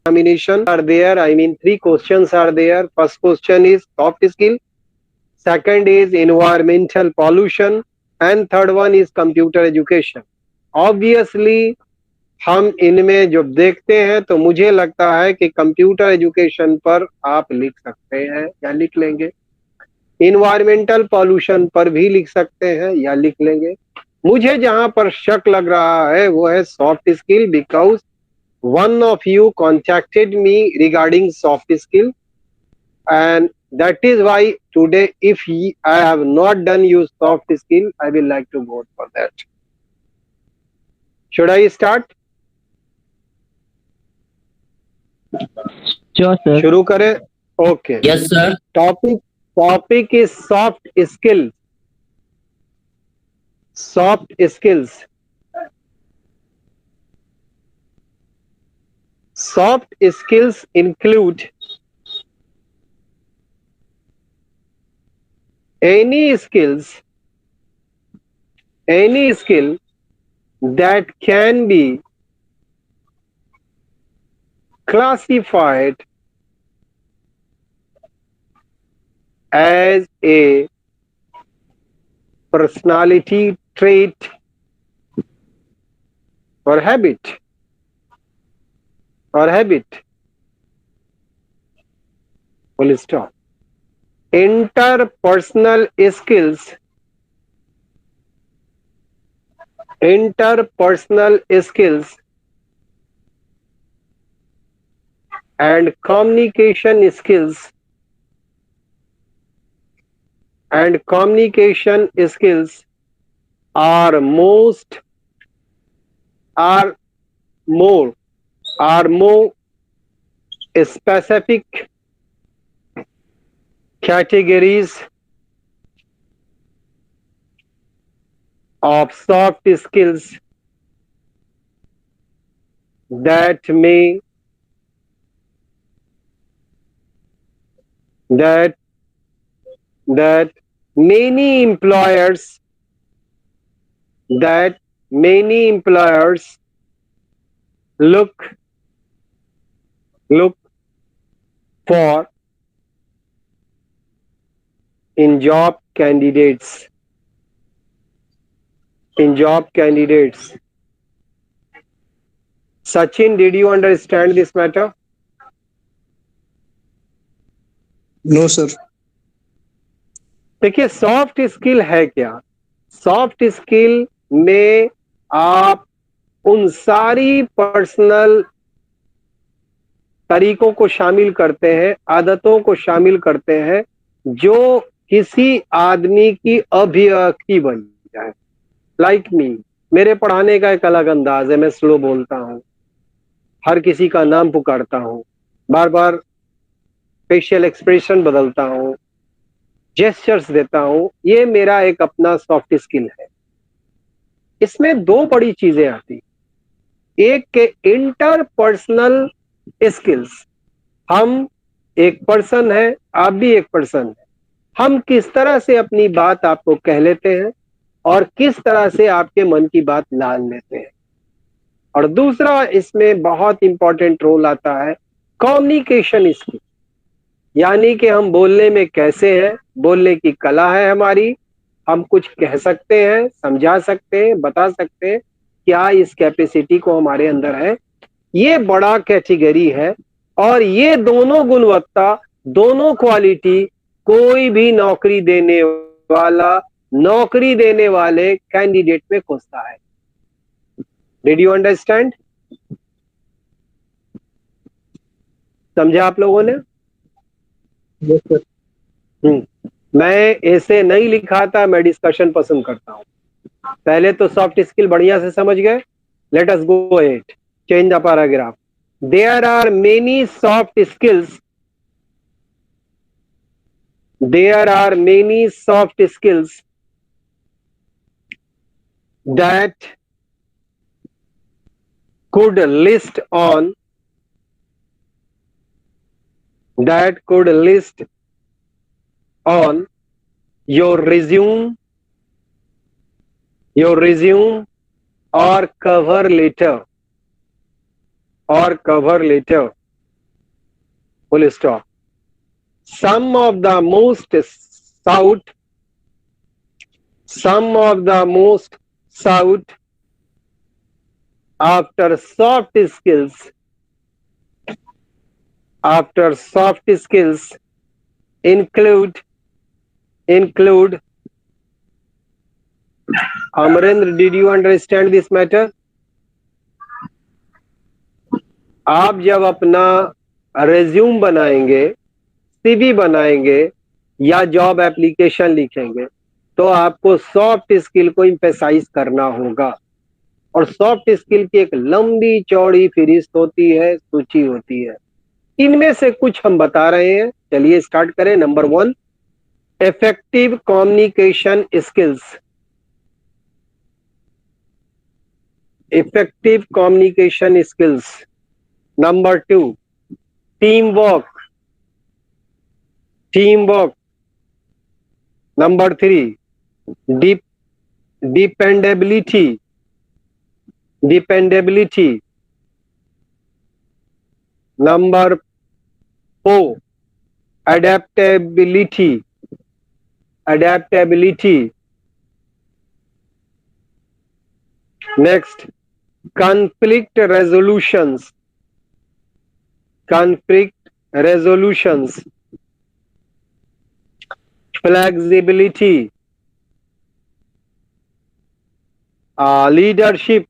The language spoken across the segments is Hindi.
examination are there. I mean, three questions are there. First question is soft skill, second is environmental pollution, and third one is computer education. Obviously, हम इनमें जब देखते हैं तो मुझे लगता है कि कंप्यूटर एजुकेशन पर आप लिख सकते हैं या लिख लेंगे, इन्वायरमेंटल पॉल्यूशन पर भी लिख सकते हैं या लिख लेंगे। मुझे जहां पर शक लग रहा है वो है soft skill, because one of you contacted me regarding soft skill, and that is why today if I have not done use soft skill, I will like to vote for that. Should I start? Sure, sir. शुरू करें? Okay. Yes, sir. Topic is soft skills. Soft skills. Soft skills include any skill that can be classified as a personality trait or habit. Full stop. Interpersonal skills and communication skills are more specific categories of soft skills that many employers look for in job candidates. Sachin, did you understand this matter? No, sir. देखिए, सॉफ्ट स्किल है क्या? सॉफ्ट स्किल में आप उन सारी पर्सनल तरीकों को शामिल करते हैं, आदतों को शामिल करते हैं जो किसी आदमी की अभिव्यक्ति बन जाए। लाइक मी, मेरे पढ़ाने का एक अलग अंदाज है, मैं स्लो बोलता हूँ, हर किसी का नाम पुकारता हूँ, बार बार फेशियल एक्सप्रेशन बदलता हूँ, जेस्चर्स देता हूँ, ये मेरा एक अपना सॉफ्ट स्किल है। इसमें दो बड़ी चीजें आती, एक के इंटरपर्सनल स्किल्स, हम एक पर्सन है, आप भी एक पर्सन है, हम किस तरह से अपनी बात आपको कह लेते हैं और किस तरह से आपके मन की बात मान लेते हैं। और दूसरा इसमें बहुत इंपॉर्टेंट रोल आता है कम्युनिकेशन स्किल, यानी कि हम बोलने में कैसे हैं, बोलने की कला है हमारी, हम कुछ कह सकते हैं, समझा सकते हैं, बता सकते हैं, क्या इस कैपेसिटी को हमारे अंदर है। ये बड़ा कैटेगरी है और ये दोनों गुणवत्ता, दोनों क्वालिटी कोई भी नौकरी देने वाले कैंडिडेट में खोजता है। Did you understand? समझा आप लोगों ने? Yes, sir. मैं ऐसे नहीं लिखा था, मैं डिस्कशन पसंद करता हूं। पहले तो सॉफ्ट स्किल बढ़िया से समझ गए। Let us go ahead, change the paragraph. There are many soft skills that could list on your resume or cover letter full stop. Some of the most sought after soft skills include Amarendra, did you understand this matter? आप जब अपना रेज्यूम बनाएंगे, सीवी बनाएंगे या जॉब एप्लीकेशन लिखेंगे तो आपको सॉफ्ट स्किल को एम्फेसाइज करना होगा। और सॉफ्ट स्किल की एक लंबी चौड़ी फहरिस्त होती है, सूची होती है। इनमें से कुछ हम बता रहे हैं। चलिए स्टार्ट करें। Number 1, effective communication skills. Effective communication skills. Number 2, teamwork. Number 3, dependability. Number 4, adaptability. Next, conflict resolutions. Flexibility, leadership,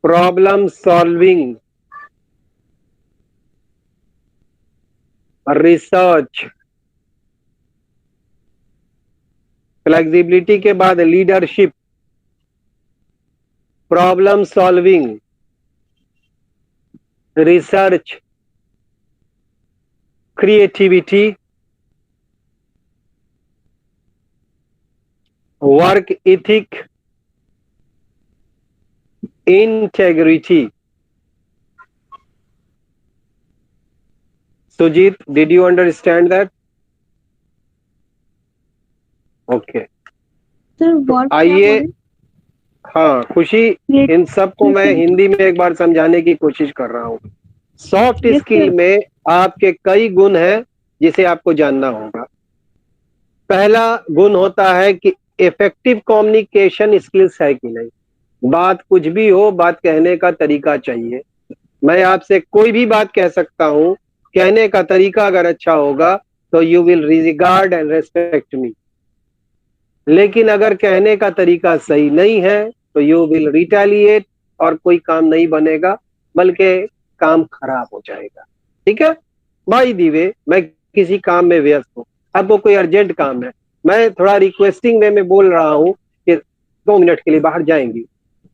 problem solving, research। Flexibility के बाद leadership, problem solving, research, creativity, work ethic, integrity. Sujeet, did you understand that? Okay sir what आइए। हाँ खुशी, इन सबको मैं हिंदी में एक बार समझाने की कोशिश कर रहा हूँ। सॉफ्ट स्किल में आपके कई गुण हैं जिसे आपको जानना होगा। पहला गुण होता है कि इफेक्टिव कम्युनिकेशन स्किल्स है कि नहीं। बात कुछ भी हो, बात कहने का तरीका चाहिए। मैं आपसे कोई भी बात कह सकता हूं, कहने का तरीका अगर अच्छा होगा तो you will regard and respect मी। लेकिन अगर कहने का तरीका सही नहीं है तो यू विल रिटेलिएट और कोई काम नहीं बनेगा, बल्कि काम खराब हो जाएगा। ठीक है भाई दीवे, मैं किसी काम में व्यस्त हूँ, आपको कोई अर्जेंट काम है, मैं थोड़ा रिक्वेस्टिंग वे में बोल रहा हूँ कि 2 मिनट के लिए बाहर जाएंगी।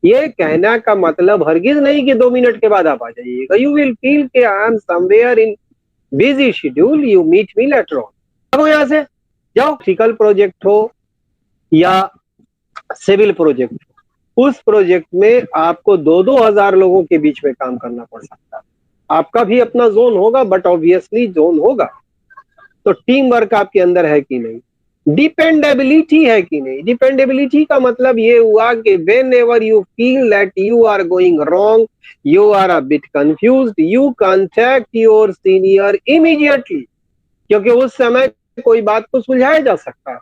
ये कहना का मतलब हरगिज नहीं कि 2 मिनट के बाद आप आ जाइएगा। यू विल फील कि I am somewhere in busy schedule, you meet me later on. अब यहाँ से जाओ, फिजिकल प्रोजेक्ट हो या सिविल प्रोजेक्ट, उस प्रोजेक्ट में आपको 2-2 हजार लोगों के बीच में काम करना पड़ सकता है। आपका भी अपना जोन होगा, बट ऑब्वियसली जोन होगा। तो टीम वर्क आपके अंदर है कि नहीं, डिपेंडेबिलिटी है कि नहीं। डिपेंडेबिलिटी का मतलब ये हुआ कि whenever you feel that you are going wrong, you are a bit confused, you contact your senior immediately, क्योंकि उस समय कोई बात को सुलझाया जा सकता है।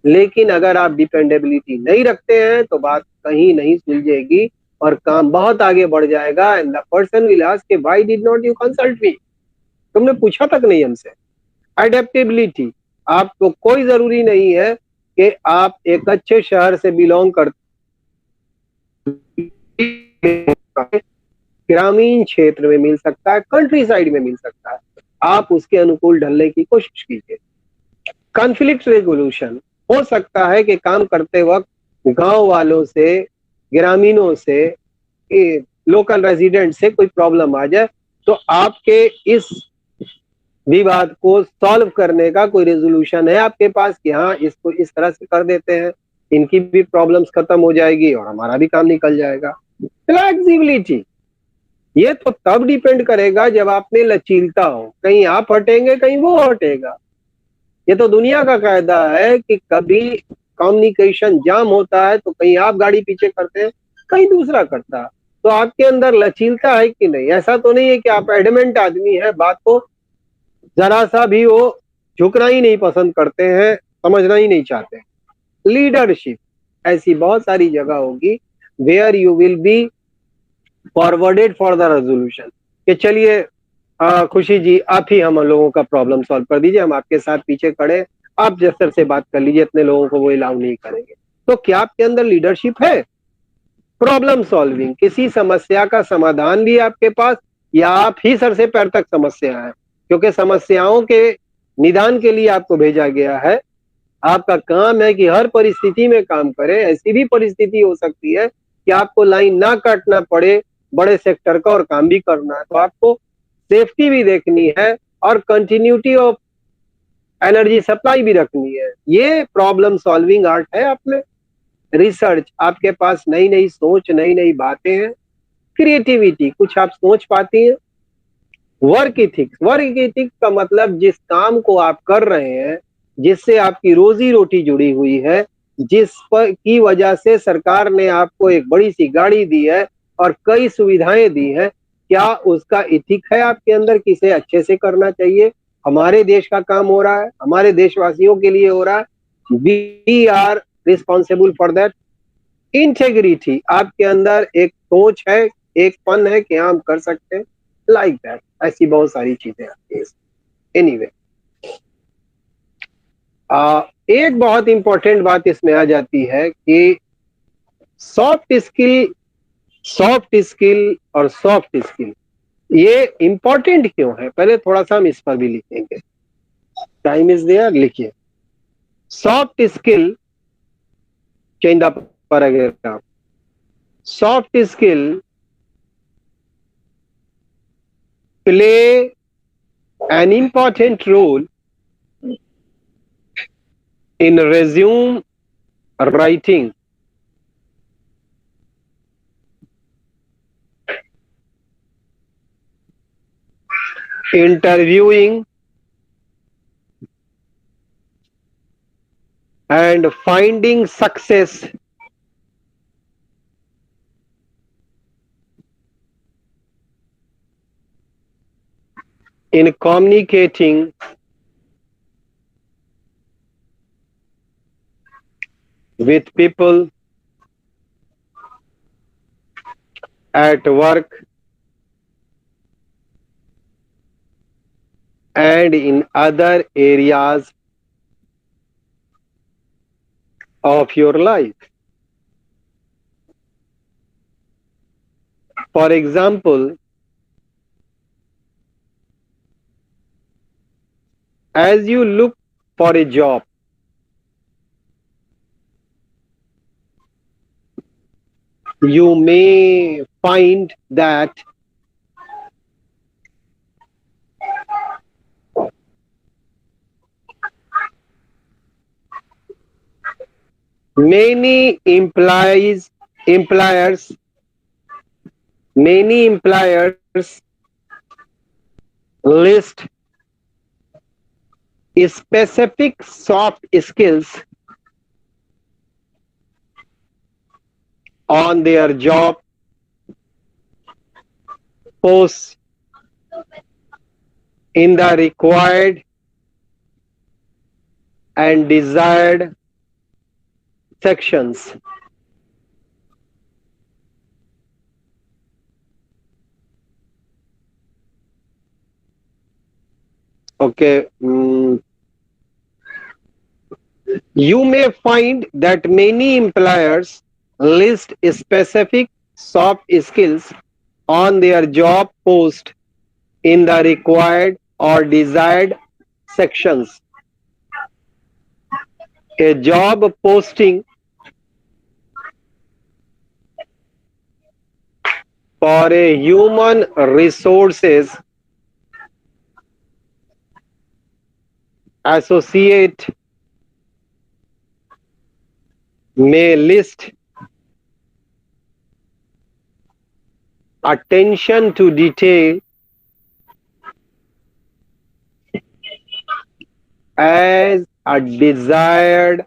लेकिन अगर आप डिपेंडेबिलिटी नहीं रखते हैं तो बात कहीं नहीं सुलझेगी और काम बहुत आगे बढ़ जाएगा। And the person will ask कि why did not you consult me, तुमने पूछा तक नहीं हमसे। एडेप्टेबिलिटी, आपको कोई जरूरी नहीं है कि आप एक अच्छे शहर से बिलोंग करते, ग्रामीण क्षेत्र में मिल सकता है, कंट्री साइड में मिल सकता है, आप उसके अनुकूल ढलने की कोशिश कीजिए। कॉन्फ्लिक्ट रेजोल्यूशन, हो सकता है कि काम करते वक्त गांव वालों से, ग्रामीणों से, लोकल रेजिडेंट से कोई प्रॉब्लम आ जाए, तो आपके इस विवाद को सॉल्व करने का कोई रेजोल्यूशन है आपके पास कि हाँ इसको इस तरह से कर देते हैं, इनकी भी प्रॉब्लम्स खत्म हो जाएगी और हमारा भी काम निकल जाएगा। फ्लेक्सिबिलिटी, ये तो तब डिपेंड करेगा जब आप में लचीलता हो, कहीं आप हटेंगे कहीं वो हटेगा। ये तो दुनिया का कायदा है कि कभी कम्युनिकेशन जाम होता है तो कहीं आप गाड़ी पीछे करते हैं, कहीं दूसरा करता है। तो आपके अंदर लचीलता है कि नहीं? ऐसा तो नहीं है कि आप एडमेंट आदमी है, बात को जरा सा भी वो झुकना ही नहीं पसंद करते हैं, समझना ही नहीं चाहते। लीडरशिप ऐसी बहुत सारी जगह होगी where you will be forwarded for the resolution कि चलिए खुशी जी आप ही हम लोगों का प्रॉब्लम सॉल्व कर दीजिए, हम आपके साथ पीछे खड़े, आप जस्टर से बात कर लीजिए, इतने लोगों को वो अलाउ नहीं करेंगे। तो क्या आपके अंदर लीडरशिप है? प्रॉब्लम सॉल्विंग, किसी समस्या का समाधान भी आपके पास, या आप ही सर से पैर तक समस्या है? क्योंकि समस्याओं के निदान के लिए आपको भेजा गया है। आपका काम है कि हर परिस्थिति में काम करें। ऐसी भी परिस्थिति हो सकती है कि आपको लाइन ना काटना पड़े बड़े सेक्टर का और काम भी करना है, तो आपको सेफ्टी भी देखनी है और कंटिन्यूटी ऑफ एनर्जी सप्लाई भी रखनी है। ये प्रॉब्लम सॉल्विंग आर्ट है आप में। रिसर्च, आपके पास नई नई सोच, नई नई बातें हैं। क्रिएटिविटी, कुछ आप सोच पाती हैं। वर्क इथिक्स, वर्क इथिक्स का मतलब जिस काम को आप कर रहे हैं, जिससे आपकी रोजी रोटी जुड़ी हुई है, जिस पर की वजह से सरकार ने आपको एक बड़ी सी गाड़ी दी है और कई सुविधाएं दी है, क्या उसका इथिक है आपके अंदर कि इसे अच्छे से करना चाहिए? हमारे देश का काम हो रहा है, हमारे देशवासियों के लिए हो रहा है, we are responsible for that. Integrity, आपके अंदर एक सोच है, एक पन है कि हम कर सकते हैं, लाइक दैट। ऐसी बहुत सारी चीजें आती है। एनीवे, एक बहुत इंपॉर्टेंट बात इसमें आ जाती है कि सॉफ्ट स्किल, सॉफ्ट स्किल और सॉफ्ट स्किल ये इंपॉर्टेंट क्यों है? पहले थोड़ा सा हम इस पर भी लिखेंगे। टाइम इज देयर, लिखिए। Soft skill, change the paragraph. Soft skill play an important role in resume writing, interviewing, and finding success in communicating with people at work and in other areas of your life. For example, as you look for a job, you may find that many employers many employers list specific soft skills on their job posts in the required and desired sections. Okay. You may find that many employers list specific soft skills on their job post in the required or desired sections. A job posting for a human resources associate may list attention to detail as a desired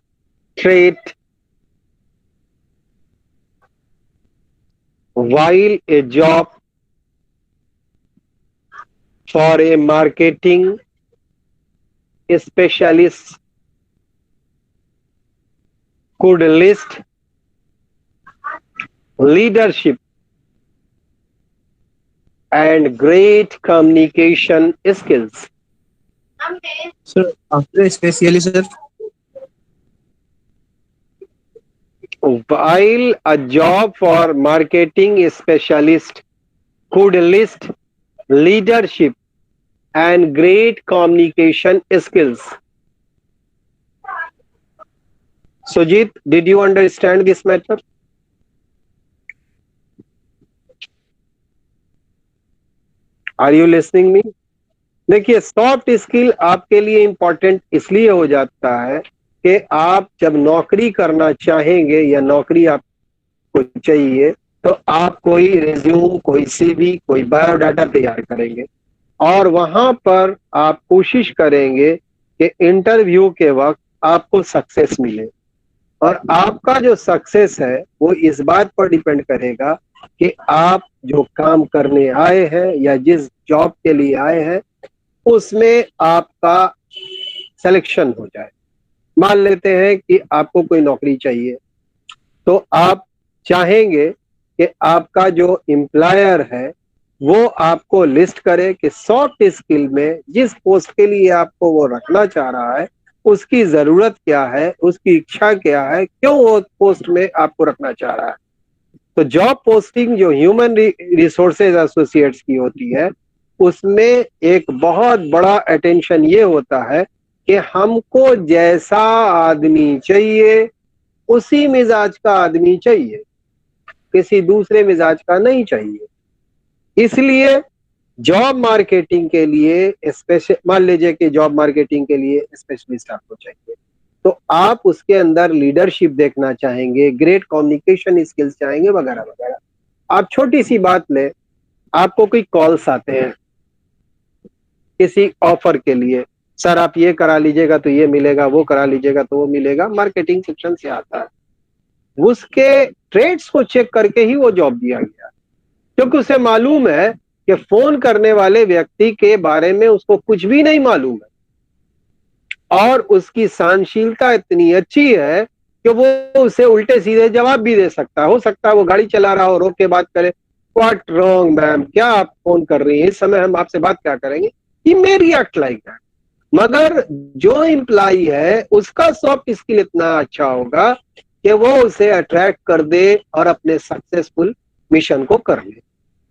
trait, while a job for a marketing specialist could list leadership and great communication skills. Sir, after specialist, sir. While a job for marketing specialist could list leadership and great communication skills. Sujit, did you understand this matter? Are you listening me? देखिए, सॉफ्ट स्किल आपके लिए इंपॉर्टेंट इसलिए हो जाता है कि आप जब नौकरी करना चाहेंगे या नौकरी आपको चाहिए तो आप कोई रिज्यूम, कोई सीवी, कोई बायोडाटा तैयार करेंगे और वहां पर आप कोशिश करेंगे कि इंटरव्यू के वक्त आपको सक्सेस मिले। और आपका जो सक्सेस है वो इस बात पर डिपेंड करेगा कि आप जो काम करने आए हैं या जिस जॉब के लिए आए हैं उसमें आपका सिलेक्शन हो जाए। मान लेते हैं कि आपको कोई नौकरी चाहिए तो आप चाहेंगे कि आपका जो एम्प्लॉयर है वो आपको लिस्ट करे कि सॉफ्ट स्किल में जिस पोस्ट के लिए आपको वो रखना चाह रहा है उसकी जरूरत क्या है, उसकी इच्छा क्या है, क्यों वो पोस्ट में आपको रखना चाह रहा है। तो जॉब पोस्टिंग जो ह्यूमन रिसोर्सेज एसोसिएट्स की होती है उसमें एक बहुत बड़ा अटेंशन ये होता है कि हमको जैसा आदमी चाहिए उसी मिजाज का आदमी चाहिए, किसी दूसरे मिजाज का नहीं चाहिए। इसलिए जॉब मार्केटिंग के लिए स्पेशल, मान लीजिए कि जॉब मार्केटिंग के लिए स्पेशलिस्ट आपको चाहिए तो आप उसके अंदर लीडरशिप देखना चाहेंगे, ग्रेट कम्युनिकेशन स्किल्स चाहेंगे, वगैरह वगैरह। आप छोटी सी बात लें, आपको कोई कॉल्स आते हैं किसी ऑफर के लिए, सर आप ये करा लीजिएगा तो ये मिलेगा, वो करा लीजिएगा तो वो मिलेगा, मार्केटिंग सेक्शन से आता है। उसके ट्रेड्स को चेक करके ही वो जॉब दिया गया क्योंकि उसे मालूम है कि फोन करने वाले व्यक्ति के बारे में उसको कुछ भी नहीं मालूम है और उसकी सहनशीलता इतनी अच्छी है कि वो उसे उल्टे सीधे जवाब भी दे सकता है। हो सकता है वो गाड़ी चला रहा हो, रोक के बात करे, व्हाट रॉन्ग मैम, क्या आप फोन कर रही हैं, इस समय हम आपसे बात क्या करेंगे, ही मे रिएक्ट लाइक दैट। मगर जो एम्प्लॉई है उसका सॉफ्ट स्किल इतना अच्छा होगा कि वो उसे अट्रैक्ट कर दे और अपने सक्सेसफुल मिशन को कर ले।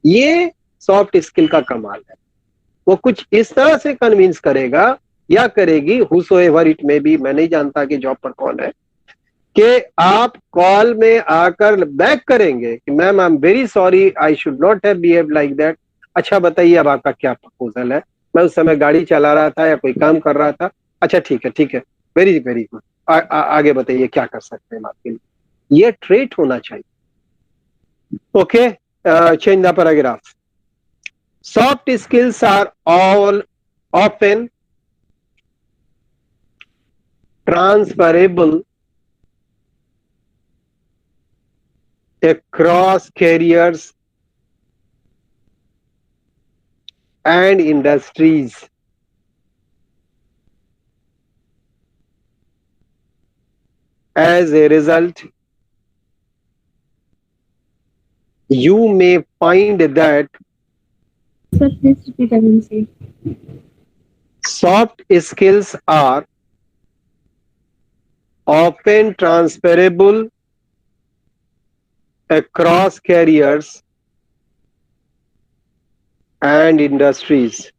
ये सॉफ्ट स्किल का कमाल है। वो कुछ इस तरह से कन्विंस करेगा या करेगी, हुसोएवर इट मे बी, मैं नहीं जानता कि जॉब पर कौन है, कि आप कॉल में आकर बैक करेंगे कि ma'am I am very sorry, I should not have behaved like that. अच्छा बताइए अब आपका क्या प्रपोजल है, मैं उस समय गाड़ी चला रहा था या कोई काम कर रहा था। अच्छा ठीक है ठीक है, वेरी वेरी गुड, आगे बताइए क्या कर सकते हैं हम आपके लिए। ये ट्रेट होना चाहिए। Okay, change the paragraph. Soft skills are all often transferable across careers and industries. As a result, you may find that Sir, please repeat again, sir. soft skills are often transferable across careers and industries.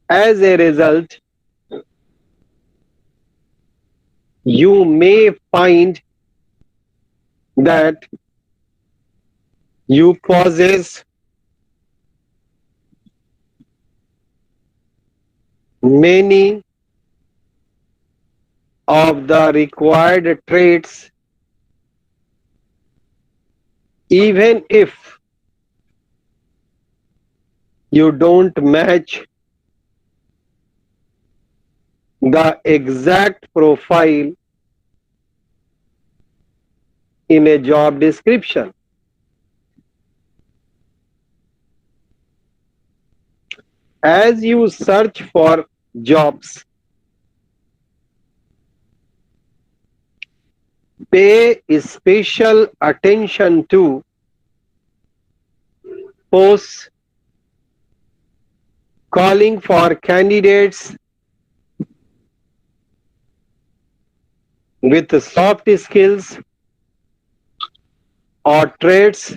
As a result, you may find that you possess many of the required traits even if you don't match the exact profile in a job description. As you search for jobs, pay special attention to posts calling for candidates with soft skills or traits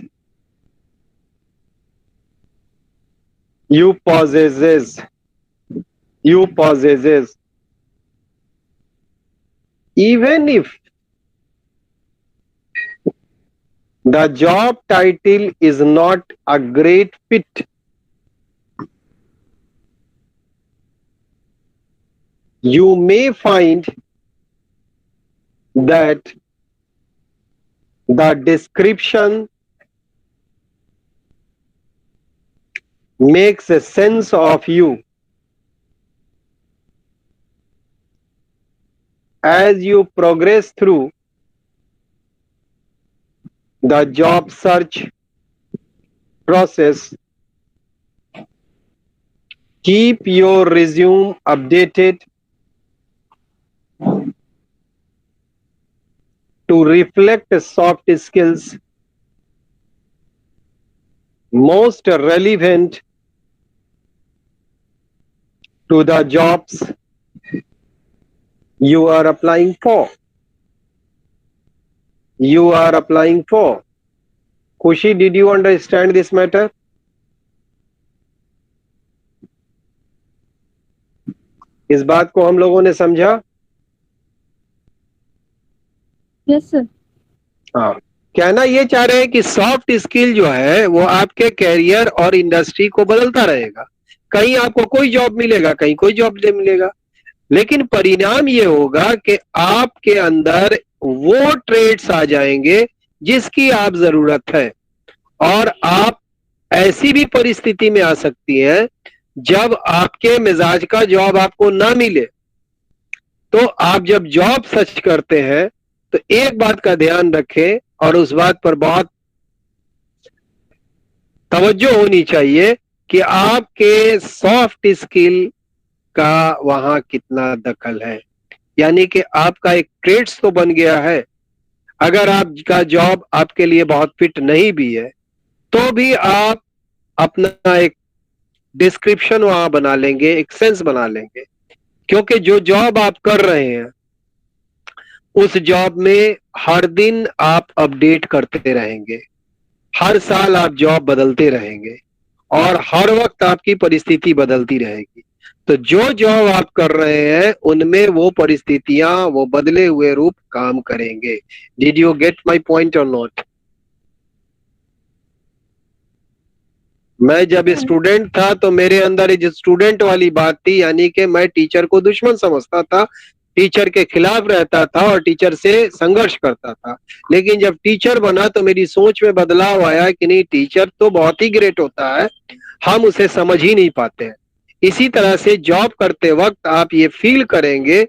you possesses. Even if the job title is not a great fit, you may find that the description makes a sense of you. As you progress through the job search process, keep your resume updated to reflect soft skills most relevant to the jobs you are applying for. Khushi, did you understand this matter? इस बात को हम लोगों ने समझा? Yes, sir. हाँ, कहना ये चाह रहे हैं कि सॉफ्ट स्किल जो है वो आपके कैरियर और इंडस्ट्री को बदलता रहेगा. कहीं आपको कोई जॉब मिलेगा, कहीं कोई जॉब नहीं मिलेगा, लेकिन परिणाम ये होगा कि आपके अंदर वो ट्रेड्स आ जाएंगे जिसकी आप जरूरत है. और आप ऐसी भी परिस्थिति में आ सकती है जब आपके मिजाज का जॉब आपको ना मिले, तो आप जब जॉब सर्च करते हैं तो एक बात का ध्यान रखें और उस बात पर बहुत तवज्जो होनी चाहिए कि आपके सॉफ्ट स्किल का वहां कितना दखल है. यानी कि आपका एक ट्रेड्स तो बन गया है, अगर आपका जॉब आपके लिए बहुत फिट नहीं भी है तो भी आप अपना एक डिस्क्रिप्शन वहां बना लेंगे, एक सेंस बना लेंगे, क्योंकि जो जॉब आप कर रहे हैं उस जॉब में हर दिन आप अपडेट करते रहेंगे, हर साल आप जॉब बदलते रहेंगे और हर वक्त आपकी परिस्थिति बदलती रहेगी. तो जो जॉब आप कर रहे हैं उनमें वो परिस्थितियां, वो बदले हुए रूप काम करेंगे. Did you get my point और नॉट? मैं जब स्टूडेंट था तो मेरे अंदर ये जो स्टूडेंट वाली बात थी, यानी कि मैं टीचर को दुश्मन समझता था, टीचर के खिलाफ रहता था और टीचर से संघर्ष करता था. लेकिन जब टीचर बना तो मेरी सोच में बदलाव आया कि नहीं, टीचर तो बहुत ही ग्रेट होता है, हम उसे समझ ही नहीं पाते हैं. इसी तरह से जॉब करते वक्त आप ये फील करेंगे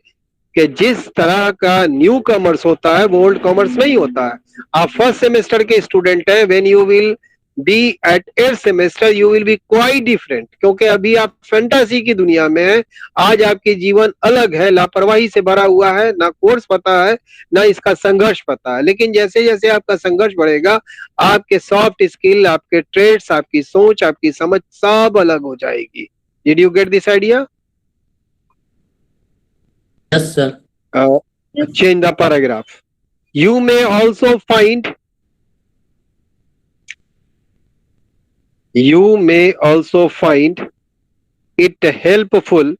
कि जिस तरह का न्यू कॉमर्स होता है वो ओल्ड कॉमर्स नहीं होता है. आप फर्स्ट सेमेस्टर के स्टूडेंट हैं, when you will be at 8th semester you will be quite different, क्योंकि अभी आप फैंटेसी की दुनिया में हैं. आज आपके जीवन अलग है, लापरवाही से भरा हुआ है, ना कोर्स पता है ना इसका संघर्ष पता है. लेकिन जैसे जैसे आपका संघर्ष बढ़ेगा, आपके सॉफ्ट स्किल, आपके ट्रेड्स, आपकी सोच, आपकी समझ सब अलग हो जाएगी. Did you get this idea? Yes, sir. Change the paragraph. You may also find it helpful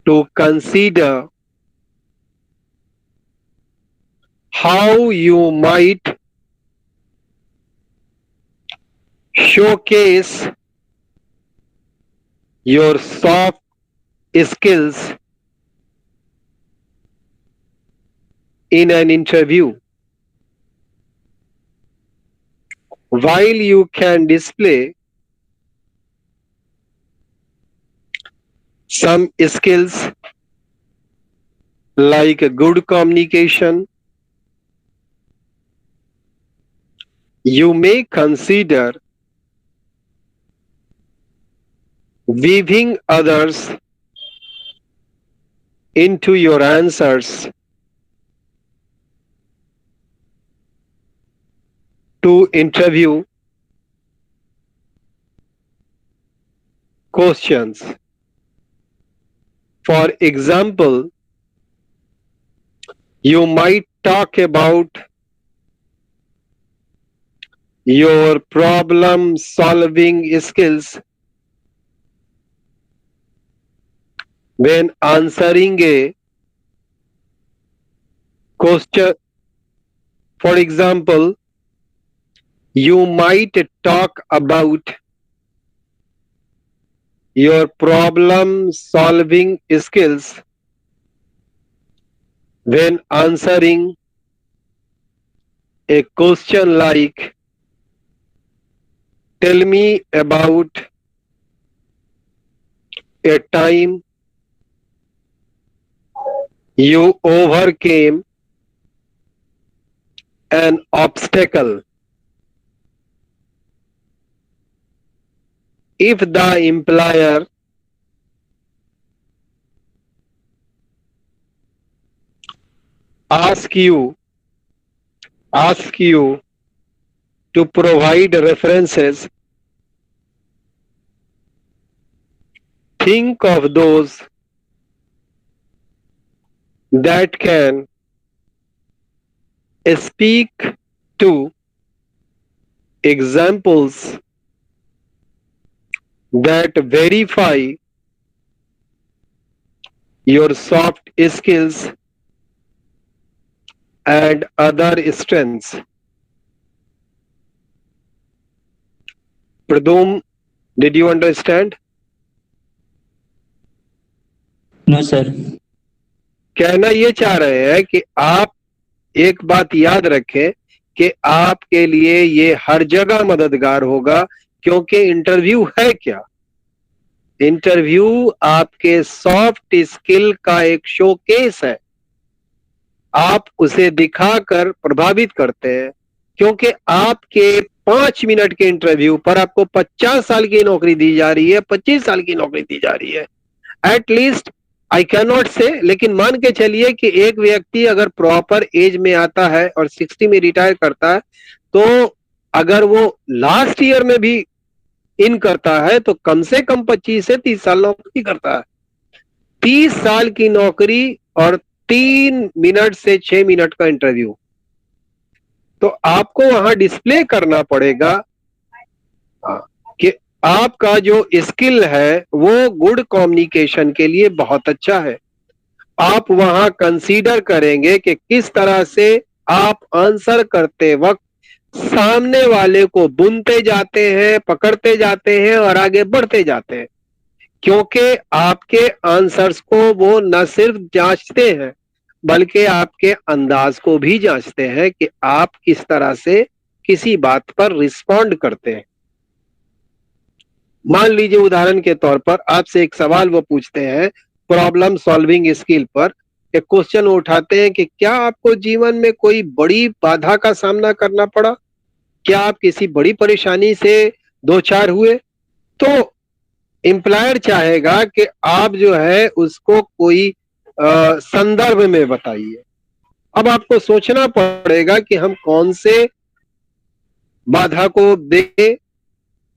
to consider how you might showcase your soft skills in an interview. While you can display some skills like good communication, You may consider weaving others into your answers to interview questions. For example, you might talk about your problem solving skills when answering a question. For example, you might talk about your problem solving skills when answering a question like, tell me about a time you overcame an obstacle. If the employer asks you to provide references, think of those that can speak to examples that verify your soft skills and other strengths. Pradum, did you understand? No, sir. कहना ये चाह रहे हैं कि आप एक बात याद रखें कि आपके लिए ये हर जगह मददगार होगा, क्योंकि इंटरव्यू है क्या? इंटरव्यू आपके सॉफ्ट स्किल का एक शोकेस है। आप उसे दिखाकर प्रभावित करते हैं, क्योंकि आपके 5 मिनट के इंटरव्यू पर आपको 50 साल की नौकरी दी जा रही है, 25 साल की नौकरी दी जा रही है। एटलीस्ट आई कैन नॉट से, लेकिन मान के चलिए कि एक व्यक्ति अगर प्रॉपर एज में आता है और 60 में रिटायर करता है, तो अगर वो लास्ट ईयर में भी इन करता है तो कम से कम 25 से 30 साल नौकरी करता है। 30 साल की नौकरी और 3 मिनट से 6 मिनट का इंटरव्यू, तो आपको वहां डिस्प्ले करना पड़ेगा कि आपका जो स्किल है वो गुड कम्युनिकेशन के लिए बहुत अच्छा है। आप वहां कंसीडर करेंगे कि किस तरह से आप आंसर करते वक्त सामने वाले को बुनते जाते हैं, पकड़ते जाते हैं और आगे बढ़ते जाते हैं, क्योंकि आपके आंसर्स को वो न सिर्फ जांचते हैं बल्कि आपके अंदाज को भी जांचते हैं कि आप किस तरह से किसी बात पर रिस्पॉन्ड करते हैं। मान लीजिए उदाहरण के तौर पर आपसे एक सवाल वो पूछते हैं प्रॉब्लम सॉल्विंग स्किल पर, एक क्वेश्चन उठाते हैं कि क्या आपको जीवन में कोई बड़ी बाधा का सामना करना पड़ा, क्या आप किसी बड़ी परेशानी से दो चार हुए? तो एम्प्लॉयर चाहेगा कि आप जो है उसको कोई संदर्भ में बताइए। अब आपको सोचना पड़ेगा कि हम कौन से बाधा को दें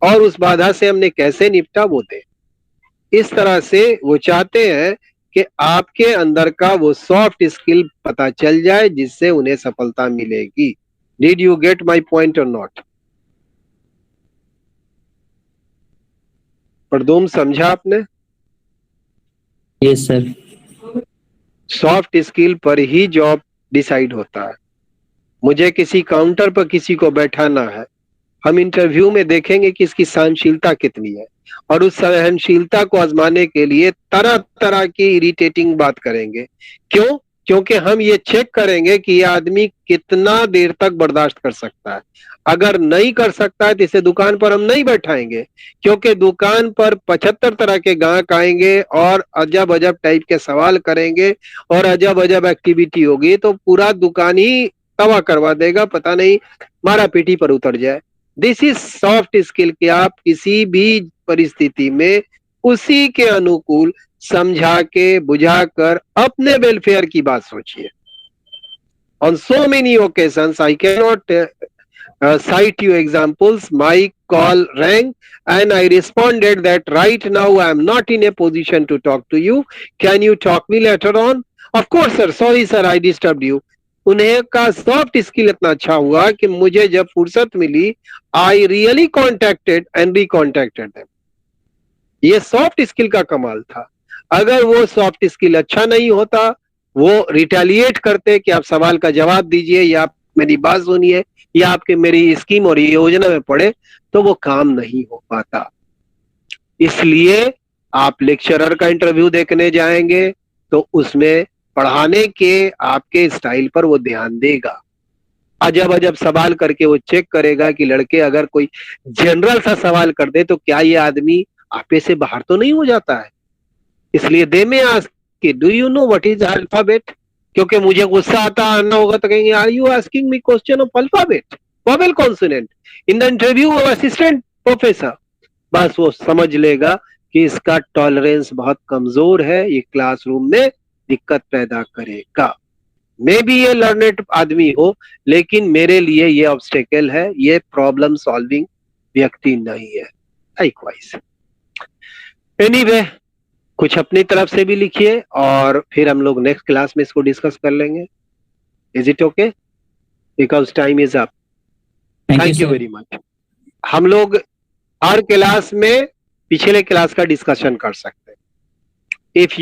और उस बाधा से हमने कैसे निपटा वो दें। इस तरह से वो चाहते हैं कि आपके अंदर का वो सॉफ्ट स्किल पता चल जाए जिससे उन्हें सफलता मिलेगी। Did you get my point और नॉट? प्रदुम, समझा आपने? Yes sir. सॉफ्ट स्किल पर ही जॉब डिसाइड होता है। मुझे किसी काउंटर पर किसी को बैठाना है, हम इंटरव्यू में देखेंगे कि इसकी सहनशीलता कितनी है, और उस सहनशीलता को आजमाने के लिए तरह तरह की इरिटेटिंग बात करेंगे। क्यों? क्योंकि हम ये चेक करेंगे कि ये आदमी कितना देर तक बर्दाश्त कर सकता है। अगर नहीं कर सकता है तो इसे दुकान पर हम नहीं बैठाएंगे, क्योंकि दुकान पर 75 तरह के ग्राहक आएंगे और अजब अजब टाइप के सवाल करेंगे और अजब अजब एक्टिविटी होगी, तो पूरा दुकान ही तवा करवा देगा, पता नहीं मारा पीटी पर उतर जाए। दिस इज सॉफ्ट स्किल कि आप किसी भी परिस्थिति में उसी के अनुकूल समझा के बुझा कर अपने वेलफेयर की बात सोचिए। On so many occasions I can not cite you examples. My call rang and I responded that right now I am not in a position to talk to you. Can you talk me later on? Of course sir, sorry sir I disturbed you. उन्हें का सॉफ्ट स्किल इतना अच्छा हुआ कि मुझे जब फुर्सत मिली I really contacted and recontacted them. ये सॉफ्ट स्किल का कमाल था। अगर वो सॉफ्ट स्किल अच्छा नहीं होता, वो रिटेलिएट करते कि आप सवाल का जवाब दीजिए या आप मेरी बात सुनिए या आपके मेरी स्कीम और योजना में पड़े, तो वो काम नहीं हो पाता। इसलिए आप लेक्चरर का इंटरव्यू देखने जाएंगे तो उसमें पढ़ाने के आपके स्टाइल पर वो ध्यान देगा। अजब अजब सवाल करके वो चेक करेगा कि लड़के अगर कोई जनरल सा सवाल कर दे तो क्या ये आदमी आपे से बाहर तो नहीं हो जाता है। इसलिए दे में आस्क कि do you know what is alphabet, क्योंकि मुझे गुस्सा आता आना होगा तो कहेंगे are you asking me question of alphabet vowel consonant in the interview of assistant professor. बस वो समझ लेगा कि इसका टॉलरेंस बहुत कमजोर है, ये क्लासरूम में दिक्कत पैदा करेगा। मे बी ये लर्नेड आदमी हो, लेकिन मेरे लिए ये ऑब्स्टेकल है, ये प्रॉब्लम सॉल्विंग व्यक्ति नहीं है। लाइकवाइज एनीवे कुछ अपनी तरफ से भी लिखिए और फिर हम लोग नेक्स्ट क्लास में इसको डिस्कस कर लेंगे। Is it okay? Because time is up. Thank you very much. हम लोग हर क्लास में पिछले क्लास का डिस्कशन कर सकते हैं। If you